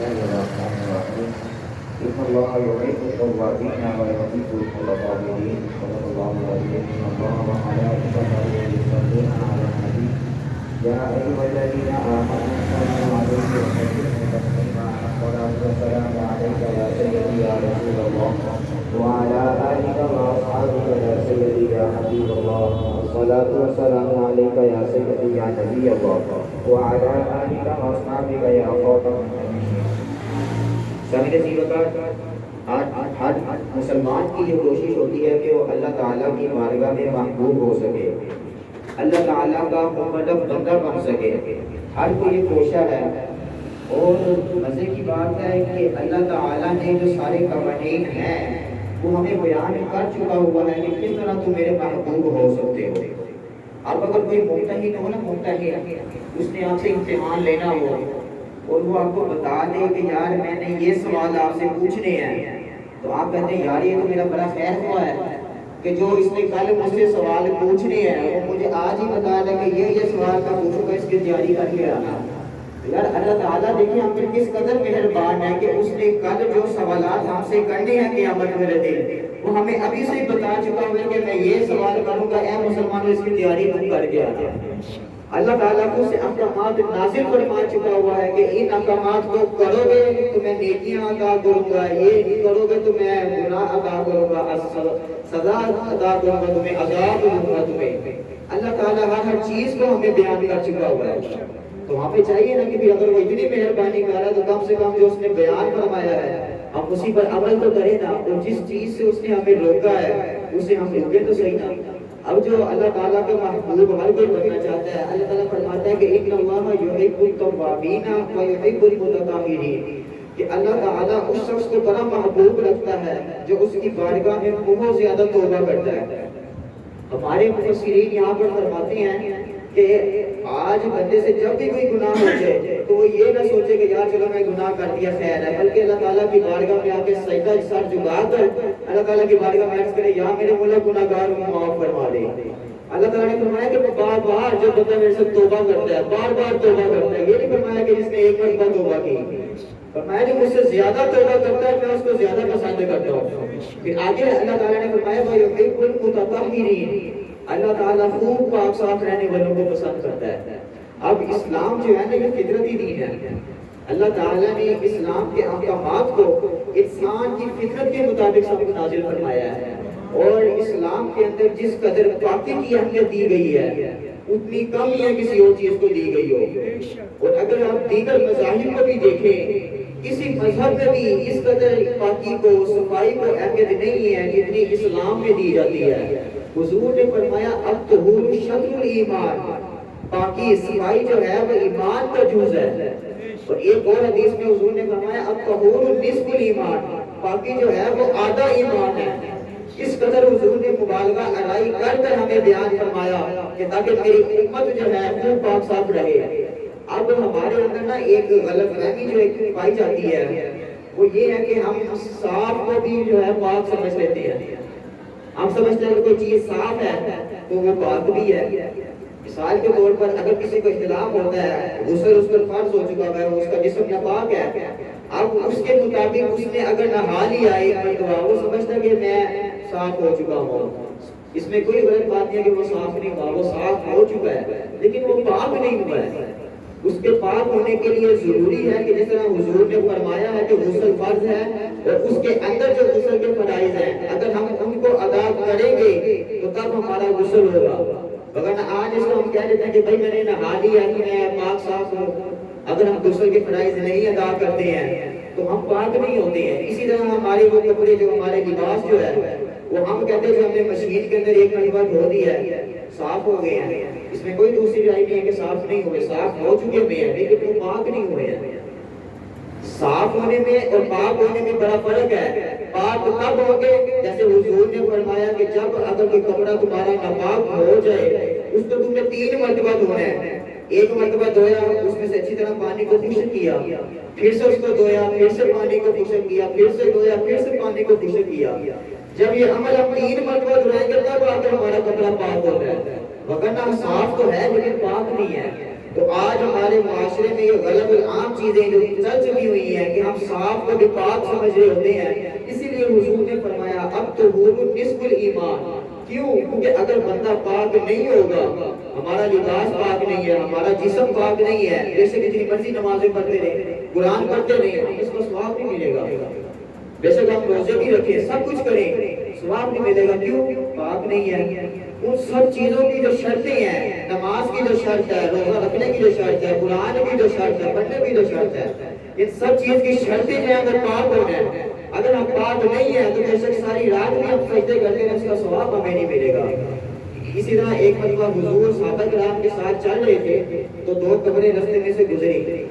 الله الرحمن الرحيم إن الله يحب التوابين ويحب المتطهرين صدق الله العظيم إن الله وملائكته يصلون على النبي يا أيها الذين آمنوا صلوا عليه وسلموا تسليما الصلاة والسلام عليك يا سيدي يا رسول الله وعلى آلك وأصحابك يا سيدي يا حبيب الله الصلاة والسلام عليك يا سيدي يا نبي الله وعلى آلك وأصحابك يا خاتم النبيين. سامعین زیبا ہر مسلمان کی یہ کوشش ہوتی ہے کہ وہ اللہ تعالیٰ کی بارگاہ میں محبوب ہو سکے، اللہ تعالیٰ کا مقرب بندہ بن سکے، ہر کوئی یہ کوشش ہے. اور مزے کی بات ہے کہ اللہ تعالیٰ نے جو سارے قوانین ہیں وہ ہمیں بیان کر چکا ہوا ہے کہ کس طرح تم میرے محبوب ہو سکتے ہو. اب اگر کوئی ممتحن ہو نا، ممتحن اس نے آپ سے امتحان لینا ہو اور وہ آپ کو بتا دے کہ یار میں نے یہ سوال آپ سے پوچھنے ہیں، تو آپ کہتے ہیں یار یہ تو میرا بڑا خیر ہوا ہے کہ جو اس نے کل مجھ سے سوال پوچھنے ہیں وہ مجھے آج ہی بتا دے کہ یہ سوال کا پوچھوں گا، اس کی تیاری کر کے آنا. یار اللہ تعالیٰ دیکھیں ہم پر کس قدر مہربان ہے کہ اس نے کل جو سوالات ہم سے کرنے ہیں قیامت والے دن وہ ہمیں ابھی سے بتا چکا ہوا ہے کہ میں یہ سوال کروں گا، اے مسلمانوں اس کی تیاری تم کر کے آنا. اللہ تعالیٰ کو سے احکامات نازل فرما چکا ہوا ہے کہ ان احکامات کو کرو گے تو میں نیکیاں عطا کروں گا، یہ نہیں کرو گے تو میں گناہ عطا کروں گا، سزا عطا کروں گا تمہیں، عذاب دوں گا تمہیں. اللہ تعالیٰ ہر چیز کو ہمیں بیان کر چکا ہوا ہے. تو وہاں پہ چاہیے نا کہ اگر وہ اتنی مہربانی کر رہا ہے تو کم سے کم جو اس نے بیان فرمایا ہے ہم اسی پر عمل تو کریں نا، اور جس چیز سے اس نے ہمیں روکا ہے اسے ہم روکیں تو صحیح نا. اب جو اللہ تعالیٰ کا محبوب ہر کوئی بننا چاہتا ہے، اللہ تعالیٰ فرماتا ہے کہ ان اللہ یحب التوابین ویحب المتطہرین، کہ اللہ تعالیٰ اس شخص کو بڑا محبوب رکھتا ہے جو اس کی بارگاہ میں بہت زیادہ توبہ کرتا ہے. ہمارے مفسرین یہاں پر فرماتے ہیں کہ آج بندے سے جب بھی کوئی گناہ ہو جائے تو وہ یہ نہ سوچے کہ یار چلو میں گناہ کر دیا خیر ہے، بلکہ اللہ تعالیٰ کی بارگاہ میں آ کے سجدہ سر جھکا کر اللہ تعالیٰ کی بارگاہ میں عرض کرے یا میرے مولا گناہ گار ہوں معاف فرما دے. اللہ تعالیٰ نے فرمایا کہ بار بار جو بندہ میرے سے توبہ کرتا ہے، بار بار توبہ کرتا ہے، یہ نہیں فرمایا کہ جس نے ایک مرتبہ توبہ کی، فرمایا جو مجھ سے زیادہ توبہ کرتا ہے میں اس کو زیادہ پسند کرتا ہوں. پھر آگے اللہ تعالیٰ نے فرمایا وَيُحِبُّ الْمُتَطَهِّرِينَ، اللہ تعالیٰ خوب پاک صاف رہنے والوں کو پسند کرتا ہے. اب اسلام جو ہے نا یہ فطرتی دین ہے. اللہ تعالیٰ نے اسلام کے احکامات کو انسان کی فطرت کے مطابق سب نازل فرمایا ہے، اور اسلام کے اندر جس قدر پاکی کی اہمیت دی گئی ہے اتنی کم ہی ہے کسی اور چیز کو دی گئی ہو. اور اگر آپ دیگر مذاہب کو بھی دیکھیں، کسی مذہب میں بھی اس قدر پاکی کو صفائی کو اہمیت نہیں ہے جتنی اسلام میں دی جاتی ہے. حضور نے فرمایا الطہور شطر الایمان، پاکی صفائی جو ہے وہ ایمان کا جز ہے. اور ایک اور حدیث میں حضور نے فرمایا الطہور نصف الایمان، پاکی جو ہے وہ آدھا ایمان ہے. اس قدر حضور نے مبالغہ ارائی کر کر ہمیں بیان فرمایا کہ تاکہ میری امت جو ہے وہ پاک صاف رہے. اب ہمارے اندر نا ایک غلط فہمی جو ایک پائی جاتی ہے وہ یہ ہے کہ ہم صاف کو بھی جو ہے پاک سمجھ لیتے ہیں. ہم سمجھتے ہیں کہ کوئی چیز صاف ہے تو وہ پاک بھی ہے. مثال کے طور پر اگر کسی کو اختلاف ہوتا ہے، غسل اس پر فرض ہو چکا ہے، اس کا جسم ناپاک ہے، اب اس کے مطابق اس نے اگر نہا لیا ایک مرتبہ وہ سمجھتا ہے کہ میں صاف ہو چکا ہوں. اس میں کوئی غلط بات نہیں ہے کہ وہ صاف نہیں ہوا، وہ صاف ہو چکا ہے لیکن وہ پاک نہیں ہوا ہے. اس کے پاک ہونے کے لیے ضروری ہے کہ جس طرح حضور نے فرمایا ہے کہ غسل فرض ہے اور اس کے اندر جو غسل کے فرائض ہیں اگر ہم ان کو ادا کریں گے تو تب ہمارا غسل ہوگا. اگر آج اس کو ہم کہہ دیتے ہیں کہ بھائی میں نے نہا لیا کہ میں پاک صاف ہوں، اگر ہم غسل کے فرائض نہیں ادا کرتے ہیں تو ہم پاک نہیں ہوتے ہیں. اسی طرح ہمارے وہ کپڑے جو ہمارے لباس جو ہے وہ ہم کہتے ہیں جو ہم نے مشین کے اندر ایک مرتبہ دھو دیا ہے صاف ہو گئے ہیں. اس میں کوئی دوسری رائے نہیں ہے کہ صاف نہیں ہوئے، صاف ہو چکے ہوئے ہیں لیکن وہ پاک نہیں ہوئے ہیں. صاف ہونے میں اور پاک ہونے میں بڑا فرق ہے. پاک تب ہوگے جیسے حضور نے فرمایا کہ جب اگر کوئی کپڑا تمہارا ناپاک ہو جائے اس کو تم نے 3 مرتبہ دھونا ہے. ایک مرتبہ دھویا، اس میں سے اچھی طرح پانی کو خشک کیا، پھر سے اس کو دھویا، پھر سے پانی کو خشک کیا، پھر سے دھویا، پھر سے پانی کو خشک کیا. جب یہ عمل ہم 3 مرتبہ دھوائیں گے تب آ کر ہمارا کپڑا پاک ہوتا ہے. وگرنہ صاف تو ہے لیکن پاک نہیں ہے. تو آج ہمارے معاشرے میں یہ غلط عام چیزیں جو چل چکی ہوئی ہیں کہ ہم صاف کو بھی پاک سمجھ رہے ہوتے ہیں. اسی لیے حضور نے فرمایا اب تو نصف الایمان. کیوں؟ کیونکہ اگر بندہ پاک نہیں ہوگا، ہمارا لباس پاک نہیں ہے، ہمارا جسم پاک نہیں ہے، جیسے جتنی مرضی نمازیں پڑھتے رہے، قرآن پڑھتے رہے، ہم اس کو ثواب نہیں ملے گا. بے شک ہم روزے بھی رکھیں، سب کچھ کریں، ثواب نہیں ملے گا. کیوں؟ پاک نہیں ہے. ان سب چیزوں کی جو شرطیں ہیں، نماز کی جو شرط ہے، روزہ رکھنے کی جو شرط ہے، قرآن کی جو شرط ہے، پڑھنے کی جو شرط ہے، ان سب چیز کی شرطیں جو ہیں وہ پاک ہو جائیں. اگر ہم پاک نہیں ہیں تو بے شک ساری رات بھی ہم سجدے کرتے ہیں، اس کا ثواب ہمیں نہیں ملے گا. اسی طرح ایک مرتبہ حضور صحابہ کرام کے ساتھ چل رہے تھے تو 2 قبریں رستے میں سے گزری.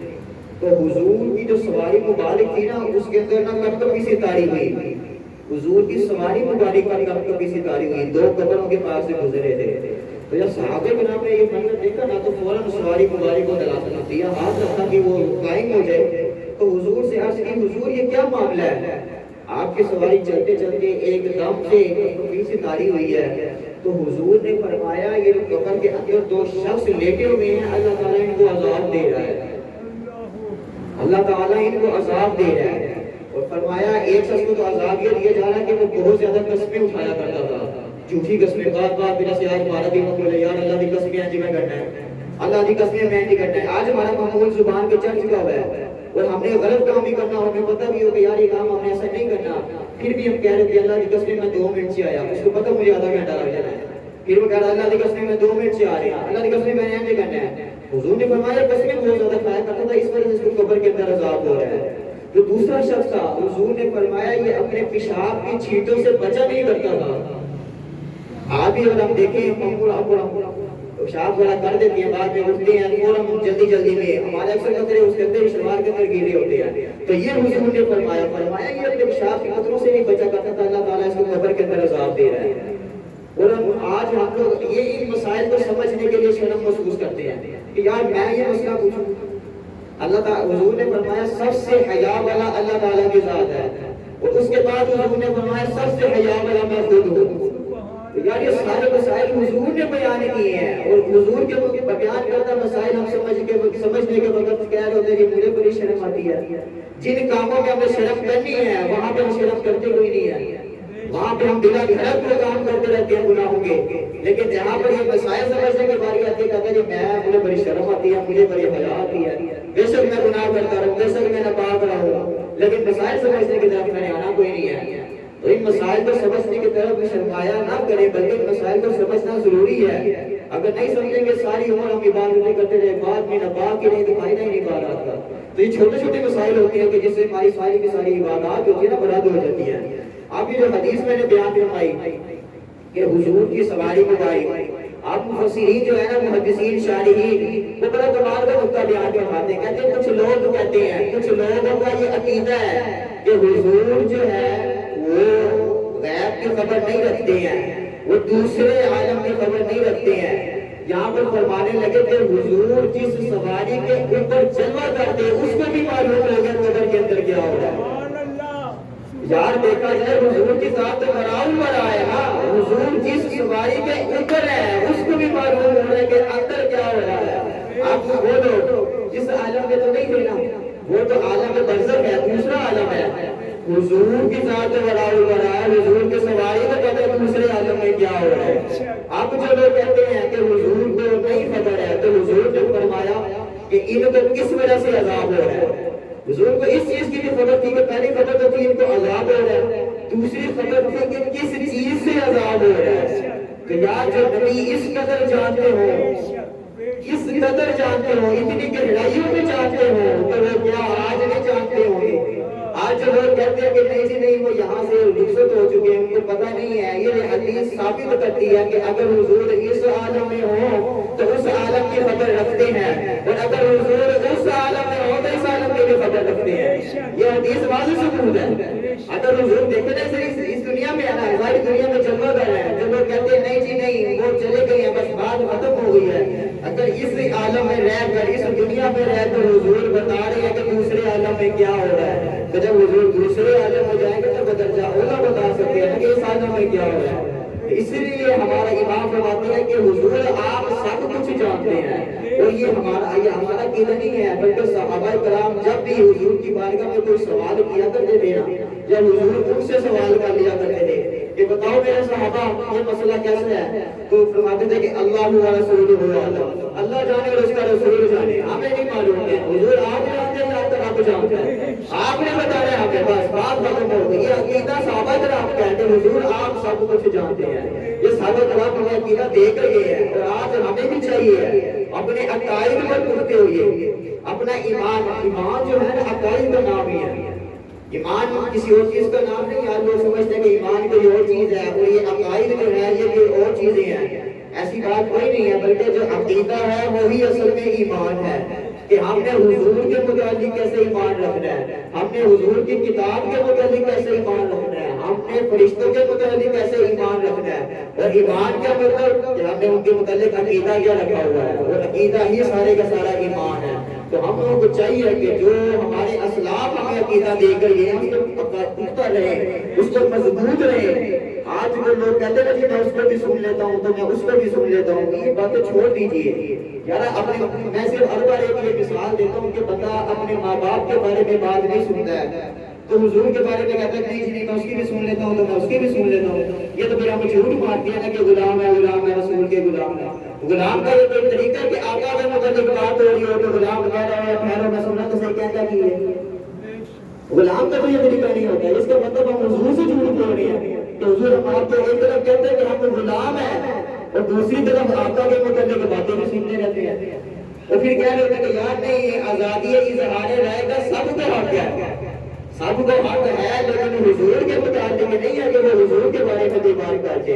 تو حضور کی جو سواری مبارک تھی نا، اس کے اندر نہ کپکپی سی تاری ہوئی. حضور کی سواری مبارک پر کپکپی سی تاری ہوئی، 2 قبروں کے پاس سے گزرے تھے. تو جب صحابہ کرام نے یہ منظر دیکھا نا تو فوراً سواری مبارک کو دلاسا دیا، ہاتھ رکھا کہ وہ قائم ہو جائے. تو حضور سے عرض کی حضور یہ کیا معاملہ ہے؟ آپ کی سواری چلتے چلتے ایک دم سے کپکپی سی تاری ہوئی ہے. تو حضور نے فرمایا یہ قبر کے اندر 2 شخص لیٹے ہوئے ہیں، اللہ تعالیٰ ان کو عذاب دے رہا ہے. اللہ تعالیٰ ان کو عذاب دے رہا ہے. اور فرمایا ایک شخص کو تو عذاب یہ دیا جا رہا ہے کہ وہ بہت زیادہ قسمیں اٹھایا کرتا تھا، جھوٹی قسمیں، بات بنا سے آج ہمارا بھی مقبول ہے یار اللہ کی قسمیں آج میں کرنا ہے، اللہ کی قسمیں میں نہیں کرنا ہے. آج ہمارا معمول زبان پہ چڑھ چکا ہوا ہے اور ہم نے غلط کام بھی کرنا ہو، ہمیں پتہ بھی ہو کہ یار یہ کام ہم نے ایسا نہیں کرنا، پھر بھی ہم کہہ رہے کہ اللہ کی قسمیں میں 2 منٹ سے آیا، اس کو پتہ مجھے آدھا گھنٹہ لگ جانا ہے، پھر وہ کہہ رہا اللہ کی قسمیں میں 2 منٹ سے آ رہے ہیں، اللہ کی قسمیں میں نہیں کرنا ہے. حضور نے فرمایا قسمیں بہت زیادہ کھایا کرتا تھا، اس وجہ سے اس کو قبر کے اندر عذاب ہو رہا ہے. جو دوسرا شخص تھا حضور نے فرمایا یہ اپنے پیشاب کی چھینٹوں سے بچا نہیں کرتا تھا. آج بھی اگر ہم دیکھیں پیشاب وغیرہ کر دیتے ہیں، بعد میں اٹھتے ہیں فوراً جلدی میں ہمارے اکثر قطرے اس کے اندر شلوار کے اندر گیرے ہوتے ہیں. تو یہ حضور نے فرمایا یہ اپنے پیشاب کے قطروں سے نہیں بچا کرتا تھا، اللہ تعالیٰ اس کو قبر کے اندر عذاب دے رہا ہے. اور آج ہم لوگ یہ ان مسائل کو سمجھنے کے لیے شرم محسوس کرتے ہیں کہ یار میں یہ مسئلہ پوچھوں. اللہ تعالیٰ حضور نے فرمایا سب سے حیا والا اللہ تعالیٰ کی ذات ہے، اور اس کے بعد حضور نے فرمایا سب سے حیا والا میں خود ہوں. یار یہ سارے مسائل حضور نے بیان کیے ہیں، اور حضور کے بیان کردہ مسائل ہم سمجھنے کے وقت کہہ رہے ہوتے ہیں کہ مجھے بڑی شرم آتی ہے. جن کاموں میں ہمیں شرم کرنی ہے وہاں پہ ہم شرم کرتے کوئی نہیں ہے، وہاں پہ ہم بلا گھڑک وہ کام کرتے رہتے ہیں گناہوں کے. لیکن جہاں پر یہ مسائل سمجھنے کی باری آتی ہے کہتے ہیں کہ مجھے بڑی شرم آتی ہے، مجھے بڑی حیا آتی ہے، بے شک میں گناہ کرتا رہوں، بے شک میں ناپاک رہوں، لیکن مسائل سمجھنے کی طرف میں آنا کوئی نہیں ہے. تو ان مسائل کو سمجھنے کی طرف شرمایا نہ کریں، بلکہ مسائل کو سمجھنا ضروری ہے. اگر نہیں سمجھیں گے ساری عمر ہم عبادتیں کرتے رہے، بعد میں ناپاک ہی نہیں دکھائی نہیں بات کا. تو یہ چھوٹے چھوٹے مسائل ہوتے ہیں کہ جس سے ہماری ساری کی ساری عبادات ہوتی ہے نا برباد ہو جاتی ہیں. اب یہ جو حدیث میں نے بیان فرمائی کہ حضور کی سواری مبارک، آپ مفسرین جو ہے نا محدثین شارحین وہ بڑا کمال کا نقطہ بیان فرماتے ہیں. کہتے ہیں کچھ لوگ کہتے ہیں، کچھ لوگوں کا یہ عقیدہ ہے کہ حضور جو ہے وہ غیب کی خبر نہیں رکھتے ہیں، وہ دوسرے عالم کی خبر نہیں رکھتے ہیں. یہاں پر فرمانے لگے کہ حضور جس سواری کے اوپر جلوہ کرتے ہیں اس کو بھی معلوم ہو گیا قبر کے اندر کیا ہو رہا ہے. یار دیکھا جائے حضور کی ذات برابر پر آئے نا، حضور جس سواری کے اوپر ہے اس کو بھی معلوم ہو رہا ہے کہ اندر کیا ہو رہا ہے. آپ کو بولو جس عالم میں تو نہیں تھے نا، وہ تو عالم برزخ ہے، دوسرا عالم ہے. حضور کی ذات برابر پر آئے، حضور کی سواری کو پتہ ہے دوسرے عالم میں کیا ہو رہا ہے. اب جو لوگ کہتے ہیں کہ حضور کو نہیں خبر ہے، تو حضور نے فرمایا کہ ان کو کس وجہ سے عذاب ہو رہا ہے. حضور کو اس چیز کی بھی خبر تھی کہ پہلی خبر تو تھی ان کو عذاب ہو رہا ہے، دوسری خبر تھی کہ کس چیز سے عذاب ہو رہا ہے. کہ یار جو نبی اس قدر جانتے ہو، اس قدر جانتے ہو، اتنی گہرائیوں میں جانتے ہو، تو وہ کیا آج نہیں جانتے ہوں گے. آج جو لوگ کہتے ہیں کہ نہیں جی نہیں وہ یہاں سے رخصت ہو چکے ہیں، ان کو پتہ نہیں ہے. یہ حدیث ثابت کرتی ہے کہ اگر حضور اس عالم میں ہو تو اس عالم کی خبر رکھتے ہیں، اور اگر حضور اس عالم میں ہو تو اس عالم کی بھی خبر رکھتے ہیں. یہ حدیث واضح ثبوت ہے. اگر حضور دیکھے نا صرف اس دنیا میں ہے نا، ہماری دنیا میں جلوہ کر رہے ہیں، جو لوگ کہتے ہیں نہیں جی نہیں وہ چلے گئے ہیں بس بات ختم ہو گئی ہے. اگر اس عالم میں رہ کر، اس دنیا میں رہ کر حضور بتا رہے ہیں کہ دوسرے عالم میں کیا ہو رہا ہے، تو جب حضور دوسرے عالم ہو جائیں گے تو بدرجہ اولا بتا سکتے ہیں کہ اس عالم میں کیا ہو رہا ہے. اس لیے ہمارا امام فرماتے ہیں کہ حضور آپ سب کچھ جانتے ہیں، اور یہ ہمارا عقیدہ نہیں ہے، بلکہ صحابہ کرام جب بھی حضور کی بارگاہ میں کوئی سوال کیا کرتے تھے نا، جب حضور ان سے سوال کر لیا کرتے تھے کہ بتاؤ میرے صحابہ یہ مسئلہ کیسے ہے، تو فرماتے تھے کہ اللہ و رسولہ عالم، اللہ جانے اور اس کا رسول جانے، ہمیں نہیں معلوم ہے، حضور آپ جانتے ہیں، آپ کا رب جانتا ہے، آپ نے بتایا ہمیں، بس بات ختم ہو گئی۔ یہ عقیدہ صحابہ کرام کہتے ہیں حضور آپ سب کچھ جانتے ہیں، یہ صحابہ کرام ہمیں عقیدہ دے کر گئے ہیں، اور آج ہمیں بھی چاہیے اپنے عقائد پر کرتے ہوئے اپنا ایمان جو ہے نا عقائد کا نام ہی ہے، ایمان کسی اور چیز کا نام نہیں۔ آج لوگ سمجھتے ہیں کہ ایمان کوئی اور چیز ہے، اور یہ عقائد جو ہے یہ کوئی اور چیزیں ہیں، ایسی بات کوئی نہیں ہے، بلکہ جو عقیدہ ہے وہی اصل میں ایمان ہے، کہ ہم نے حضور کے متعلق کیسے ایمان رکھنا ہے، ہم نے حضور کی کتاب کے متعلق کیسے ایمان رکھنا ہے، ہم نے فرشتوں کے متعلق کیسے ایمان رکھنا ہے، اور ایمان کا مطلب کہ ہم نے ان کے متعلق عقیدہ کیا رکھا ہوا ہے، اور عقیدہ ہی سارے کا سارا ایمان ہے۔ تو ہم لوگوں کو چاہیے کہ جو ہمارے اسلاف ہمیں عقیدہ دے کر یہ ہم پختہ رہے، اس پر مضبوط رہے۔ آج جو لوگ کہتے ہیں کہ میں اس کو بھی سن لیتا ہوں تو میں اس کو بھی سن لیتا ہوں، یہ باتیں چھوڑ دیجیے یار۔ میں صرف ہر بار ایک مثال دیتا ہوں کہ بندہ اپنے ماں باپ کے بارے میں بات نہیں سنتا ہے تو حضور کے بارے میں کہتا ہے نہیں جی میں اس کی بھی سن لیتا ہوں تو میں اس کی بھی سن لیتا ہوں، یہ تو پھر ہم جھوٹ مارتے ہیں نا کہ غلام ہے رسول کے غلام ہے۔ غلام کا یہ کوئی طریقہ ہے کہ آقا کے متعلق بات ہو رہی ہو تو غلام کہہ رہا ہے ٹھہرو میں سننا تو صحیح کہتا کی ہے، غلام کا تو یہ طریقہ نہیں ہوتا ہے۔ اس کا مطلب ہم حضور سے جھوٹ بول رہے ہیں کہ حضور ہم آپ کو ایک طرف کہتے ہیں کہ ہم غلام ہیں اور دوسری طرف آقا کے متعلق باتیں بھی سنتے رہتے ہیں، اور پھر کہہ رہے ہیں کہ یار نہیں آزادی اظہار رائے کا سب کو حق ہے، سب کو حق ہے، لیکن حضور کے متعلق نہیں ہے کہ وہ حضور کے بارے میں دیوار کرتے۔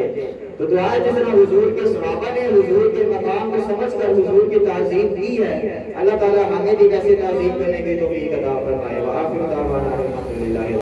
تو دعا ہے جس طرح حضور کے صحابہ نے حضور کے مقام کو سمجھ کر حضور کی تعظیم کی ہے، اللہ تعالی ہمیں بھی ویسے تعظیم کرنے کی توفیق عطا فرمائے۔